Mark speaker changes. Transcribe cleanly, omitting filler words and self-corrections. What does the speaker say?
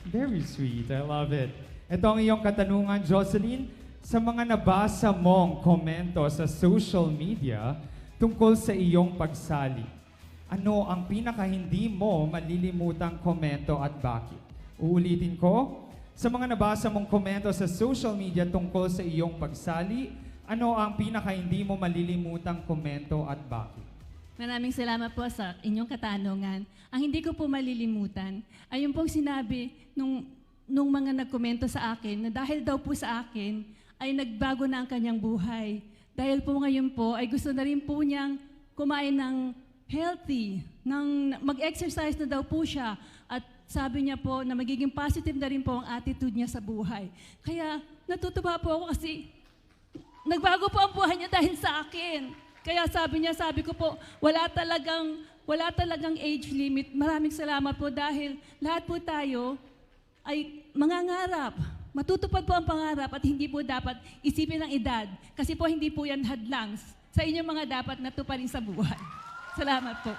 Speaker 1: Very sweet. I love it. Ito ang iyong katanungan, Jocelyn. Sa mga nabasa mong komento sa social media tungkol sa iyong pagsali, ano ang pinaka hindi mo malilimutang komento at bakit? Uulitin ko. Sa mga nabasa mong komento sa social media tungkol sa iyong pagsali, ano ang pinaka hindi mo malilimutang komento at bakit?
Speaker 2: Maraming salamat po sa inyong katanungan. Ang hindi ko po malilimutan ay yung pong sinabi nung mga nagkomento sa akin na dahil daw po sa akin ay nagbago na ang kanyang buhay. Dahil po ngayon po ay gusto na rin po niyang kumain ng healthy, mag-exercise na daw po siya at sabi niya po na magiging positive na rin po ang attitude niya sa buhay. Kaya natutuwa po ako kasi nagbago po ang buhay niya dahil sa akin. Kaya sabi ko po, wala talagang age limit. Maraming salamat po dahil lahat po tayo ay mangangarap. Matutupad po ang pangarap at hindi po dapat isipin ang edad. Kasi po hindi po yan hadlang sa inyong mga dapat natuparin sa buhay. Salamat po.